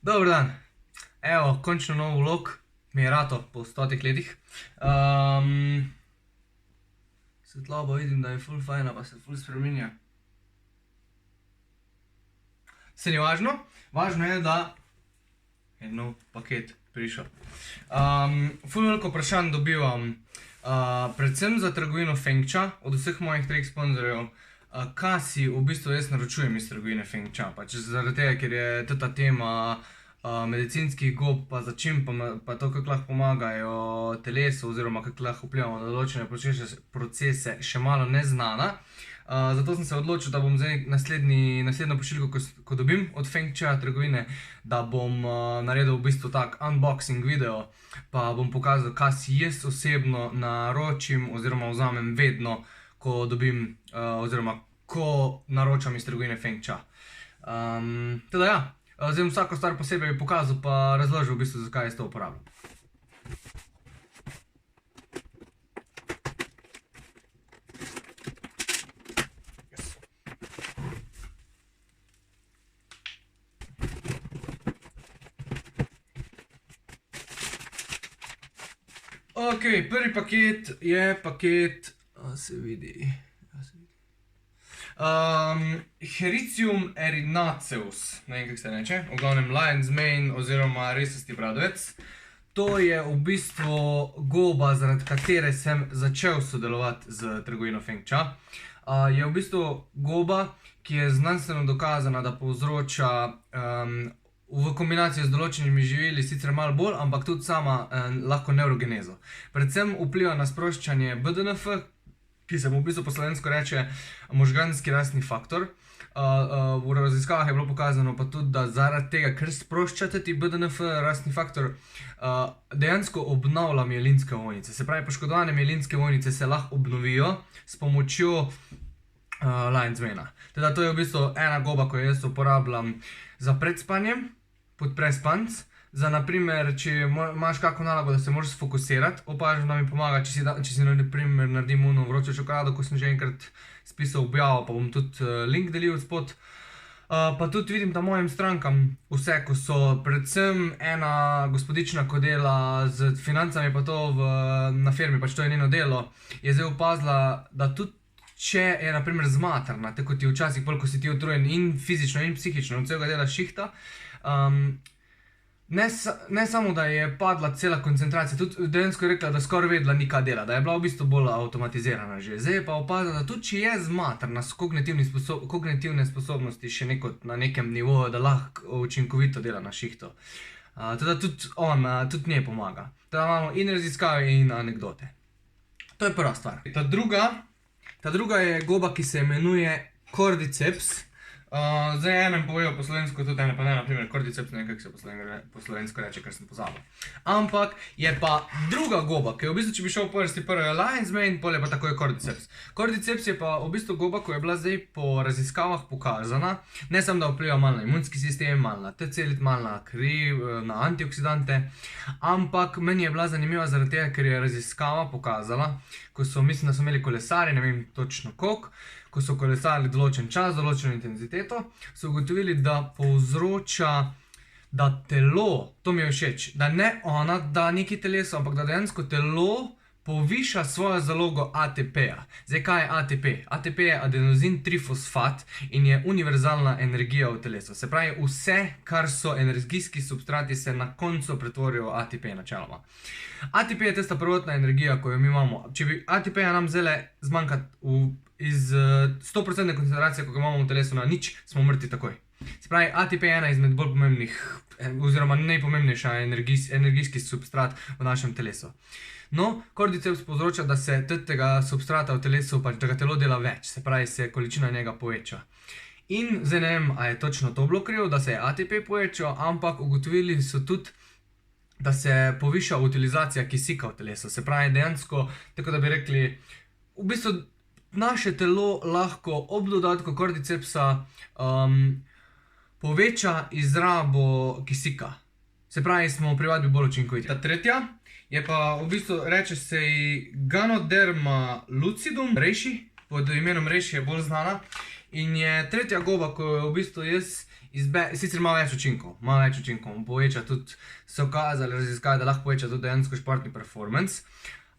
Dober dan. Evo, končno nov vlog. Mi je rato po 100 letih. Svetloba vidim, da je ful fajna, pa se ful spreminja. Se ni važno. Važno je, da je nov paket prišel. Ful veliko vprašanj dobivam, predvsem za trgovino Fengcha, od vseh mojih 3 sponzorjev, kaj si v bistvu jaz naročujem iz trgovine Fengcha. Pač zaradi tega, ker je ta tema medicinskih gob, pa začim, pa to, kako lahko pomagajo telesu, oziroma kako lahko vplivamo na določene procese, še malo neznana. Zato sem se odločil, da bom zdaj naslednjo pošiljko, ko dobim od Fengcha trgovine, da bom naredil v bistvu tak unboxing video, pa bom pokazal, kaj si jaz osebno naročim oziroma vzamem vedno, ko dobim, oziroma ko naročam iz trgovine Fengcha. Teda ja, zdaj bom vsako stvar posebej pokazal, pa razložil v bistvu, zakaj jaz to uporabljam. Ok, prvi paket je paket, se vidi, Hericium erinaceus, ne vem, kako se reče, v glavnem lion's mane oziroma resasti bradovec. To je v bistvu goba, zaradi katere sem začel sodelovati z trgovino Fengcha. Je v bistvu goba, ki je znanstveno dokazana, da povzroča v kombinaciji z določenimi živili sicer malo bolj, ampak tudi sama lahko neurogenezo. Predvsem vpliva na sproščanje BDNF, ki se mu v bistvu po slovensko reče možganski rastni faktor. V raziskavah je bilo pokazano pa tudi, da zaradi tega, ker sproščate ti BDNF rastni faktor, dejansko obnavlja mielinske ovojnice. Se pravi, poškodovane mielinske ovojnice se lahko obnovijo s pomočjo lion's mana. Teda to je v bistvu ena goba, ko jo jaz uporabljam za predspanjem, pod prespanc. Za naprimer, če imaš kako nalogo, da se moraš sfokusirati, opažam, da mi pomaga, če si naprimer naredim ono vročo čokolado, ko sem že enkrat spisal objavo, pa bom tudi link delil spod. Pa tudi vidim, da mojim strankam vse, ko so predvsem ena gospodična, ko dela z financami, pa to na firmi, pač to je njeno delo, je zdaj opazila, da tudi če je naprimer zmatrna, tako ti včasih bolj, ko si ti utrujen in fizično in psihično, od celega dela šihta, ne samo, da je padla cela koncentracija, tudi dejansko je rekla, da skoraj vedela ni kaj dela, da je bila v bistvu bolj avtomatizirana že. Zdaj je pa opazila, da tudi če je zmatrna, so kognitivne sposobnosti še na nekem nivoju, da lahko učinkovito dela na šihtu. Teda tudi njej pomaga. Teda imamo in raziskave in anekdote. To je prva stvar. Ta druga je goba, ki se imenuje Cordyceps. Zdaj enem povejo po slovensko, tudi ene pa ne, naprimer Cordyceps, ne vem, kako se po slovensko reče, ker sem pozabil. Ampak je pa druga goba, ki je v bistvu, če bi šel po vrsti, prvo je lion's mane, pol je pa takoj Cordyceps. Cordyceps je pa v bistvu goba, ko je bila zdaj po raziskavah pokazana, ne samo da vpliva malo na imunski sistem, malo na T-celit, malo na kri, na antioksidante, ampak meni je bila zanimiva zaradi tega, ker je raziskava pokazala, ko so, mislim, da so imeli kolesarje, ne vem točno koliko, ko so kolesarili določen čas, določeno intenziteto, so ugotovili, da povzroča, da telo, to mi je všeč, da ne ona da neki telesu, ampak da dejansko telo poviša svojo zalogo ATP-ja. Zdaj, kaj je ATP? ATP je adenozin trifosfat in je univerzalna energija v telesu. Se pravi, vse, kar so energijski substrati, se na koncu pretvorijo v ATP načeloma. ATP je tista prvotna energija, ko jo mi imamo. Če bi ATP-ja nam vzele zmanjkati iz 100% koncentracije, ko ga imamo v telesu na nič, smo mrtvi takoj. Se pravi, ATP je ena izmed bolj pomembnih, oziroma najpomembnejša energijski substrat v našem telesu. No, Cordyceps povzroča, da se tega substrata v telesu, pač da ga telo dela več, se pravi, se količina njega poveča. In zdaj ne vem, a je točno to bilo krivo, da se je ATP povečal, ampak ugotovili so tudi, da se poviša utilizacija kisika v telesu. Se pravi, dejansko, tako da bi rekli, v bistvu naše telo lahko ob dodatku Cordycepsa poveča izrabo kisika. Se pravi, smo pri vadbi bolj učinkoviti. Ta tretja je pa v bistvu, reče se ji Ganoderma lucidum, reishi, pod imenom reishi je bolj znana. In je tretja goba, ko jo v bistvu jaz sicer ima več učinkov, poveča tudi, so kazali raziskave, da lahko poveča tudi dejansko športni performance,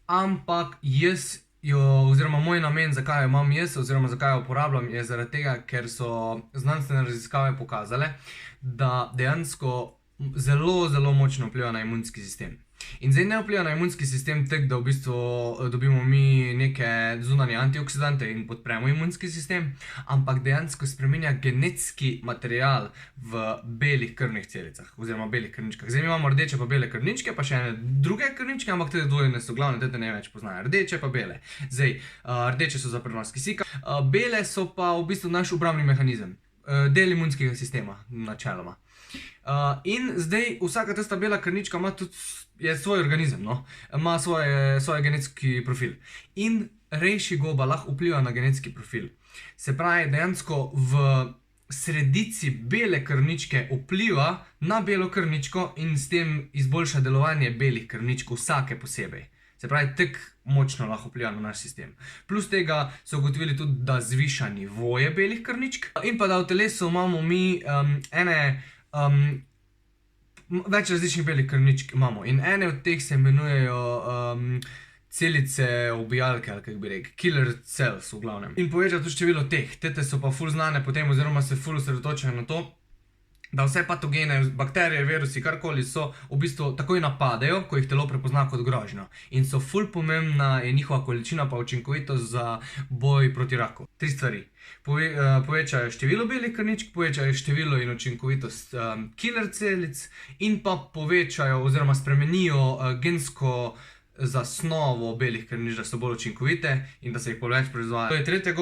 ampak jaz jo, oziroma moj namen, zakaj jo imam jaz, oziroma zakaj jo uporabljam, je zaradi tega, ker so znanstvene raziskave pokazale, da dejansko zelo, zelo močno vpliva na imunski sistem. In zdaj ne vpliva na imunski sistem tako, da v bistvu dobimo mi neke zunanje antioksidante in podpremo imunski sistem, ampak dejansko spreminja genetski material v belih krvnih celicah, oziroma belih krvničkah. Zdaj mi imamo rdeče pa bele krvničke, pa še ene druge krvničke, ampak te dvojne so glavne, te največ poznajo. Rdeče pa bele. Zdaj, rdeče so za prenos kisika, bele so pa v bistvu naš obrambni mehanizem, del imunskega sistema, načeloma. In zdaj vsaka tista bela krvnička ima tudi je svoj organizem, no? Ima svoj genetski profil. In rejši goba lahko vpliva na genetski profil. Se pravi, dejansko v sredici bele krvničke vpliva na belo krvničko in s tem izboljša delovanje belih krvničkov vsake posebej. Se pravi, tako močno lahko vpliva na naš sistem. Plus tega so ugotovili tudi, da zviša nivoje belih krvničk in pa da v telesu imamo mi več različnih belih krvničk imamo in ene od teh se imenujejo celice ubijalke, ali kako bi rekel, killer cells v glavnem. In poveča tudi število teh, tete so pa ful znane potem, oziroma se ful osredotočajo na to, da vse patogene, bakterije, virusi, karkoli so, v bistvu takoj napadejo, ko jih telo prepozna kot grožnjo. In so ful pomembna je njihova količina pa učinkovitost za boj proti raku. 3 stvari. Povečajo število belih krvničk, povečajo število in učinkovitost killer celic in pa povečajo oziroma spremenijo gensko zasnovo belih krvničk, da so bolj učinkovite in da se jih bolj več proizvaja. To je tretja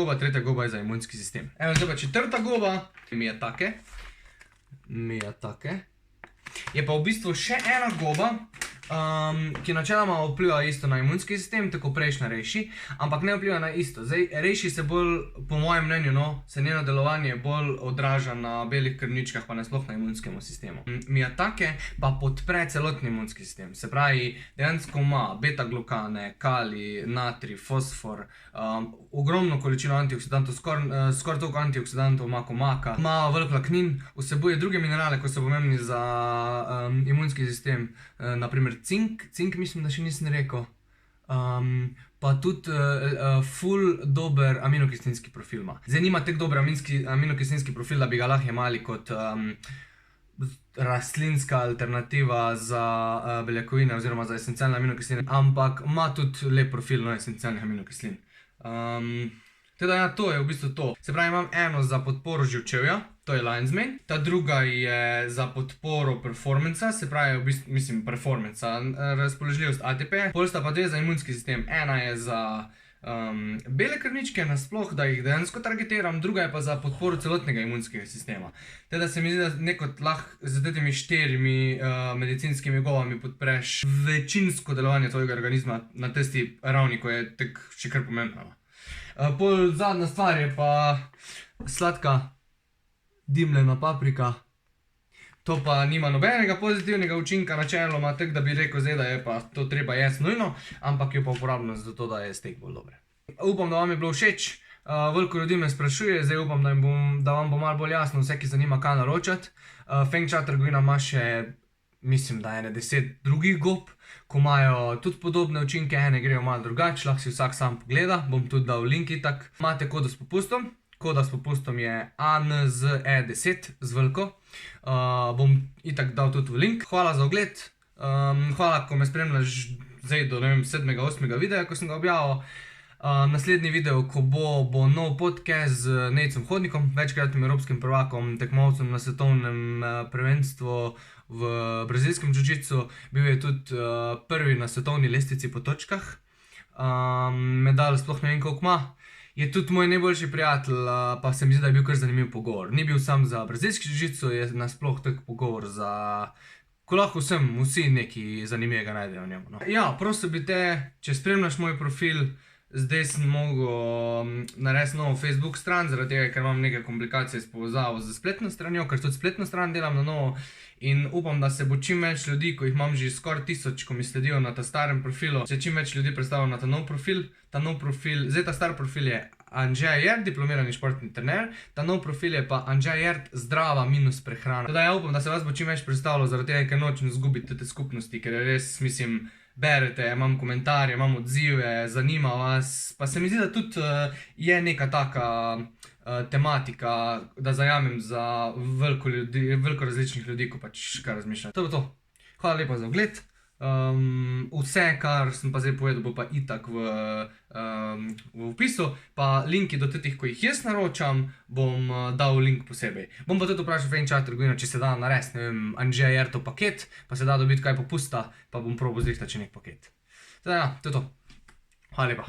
goba je za imunski sistem. Evo, zdaj pa četrta goba, Miyatake. Je pa v bistvu še ena goba, ki načeloma vpliva isto na imunski sistem, tako prejšnja rejši, ampak ne vpliva na isto. Zdaj, rejši se bolj, po mojem mnenju, se njeno delovanje bolj odraža na belih krvničkah, pa nasploh na imunskemu sistemu. Miyatake pa podpre celotni imunski sistem. Se pravi, dejansko ima beta-glukane, kalij, natrij, fosfor, ogromno količino antioksidantov, skoraj toliko antioksidantov ima kot maka, ima veliko vlaknin, vsebuje druge minerale, ko so pomembni za imunski sistem, naprimer cink mislim, da še nisem rekel, pa tudi ful dober aminokislinski profil ima. Zdaj nima tako dober aminokislinski profil, da bi ga lahko jemali kot rastlinska alternativa za beljakovine oziroma za esencialne aminokisline, ampak ima tudi lep profil esencialnih aminokislin. Teda ja, to je v bistvu to. Se pravi, imam eno za podporo živčevja, to je Lion's Mane, ta druga je za podporo performanca, se pravi, v bistvu, mislim, performanca, razpoložljivost ATP, pol sta pa dve za imunski sistem. Ena je za bele krvničke nasploh, da jih dejansko targetiram, druga je pa za podporo celotnega imunskega sistema. Teda se mi zdi, da nekot lahko z temi 4 medicinskimi gobami podpreš večinsko delovanje tvojega organizma na tisti ravni, ko je tako še kar pomembno. Pol zadnja stvar je pa sladka dimljena paprika. To pa nima nobenega pozitivnega učinka načeloma, tako da bi rekel zdaj, da je pa to treba jesti nujno, ampak jo pa uporabljam zato, da je steak bolj dobre. Upam, da vam je bilo všeč, veliko ljudi me sprašuje, zdaj upam, da vam bo malo bolj jasno vse, ki zanima, kaj naročati. Feng Cha trgovina ima še, mislim, da ene 10 drugih gob, ko imajo tudi podobne učinke, ene grejo malo drugače, lahko si vsak sam pogleda, bom tudi dal link itak. Imate kodo s popustom, koda s popustom je ANZE10 z veliko, bom itak dal tudi v link. Hvala za ogled, hvala, ko me spremljaš zdaj do 7. 8. videa, ko sem ga objavil. Naslednji video, ko bo nov podcast z Nejcem Hodnikom, večkratnim evropskim prvakom, tekmovcem na svetovnem prvenstvu v brazilskem jiu-jitsu. Bil je tudi prvi na svetovni lestvici po točkah. Medalj sploh ne vem, koliko ima. Je tudi moj najboljši prijatelj, pa se mi zdi, da je bil kar zanimiv pogovor. Ni bil sam za brazilski jiu-jitsu, je nasploh tak pogovor za... Ko lahko vsi nekaj zanimivega najdejo v njemu. Ja, prosil bi te, če spremljaš moj profil, zdaj sem mogel narediti novo Facebook stran, zaradi tega, ker imam nekaj komplikacije s povezavo z spletno stranjo, ker tudi spletno stran delam na novo in upam, da se bo čim več ljudi, ko jih imam že skoraj 1000, ko mi sledijo na ta starem profilu, se čim več ljudi predstavlja na ta nov profil. Zdaj ta star profil je Anđej Jert, diplomirani športni trener, ta nov profil je pa Anđej Jert, zdrava minus prehrana. Teda ja upam, da se vas bo čim več predstavilo, zaradi tega, ker nočem izgubiti te skupnosti, ker res, mislim, berete, imam komentarje, imam odzive, zanima vas, pa se mi zdi, da tudi je neka taka tematika, da zajamem za veliko različnih ljudi, ko pač kaj razmišljam. To bo to. Hvala lepa za ogled. Vse, kar sem pa zdaj povedal, bo pa itak v opisu, pa linki do teh, ko jih jaz naročam, bom dal link posebej. Bom pa tudi vprašal Franchise trgovino, če se da narediti, ne vem, Anđej Jertov paket, pa se da dobiti kaj popusta, pa bom probal zrihtati še nek paket. Teda ja, to je to. Hvala lepa.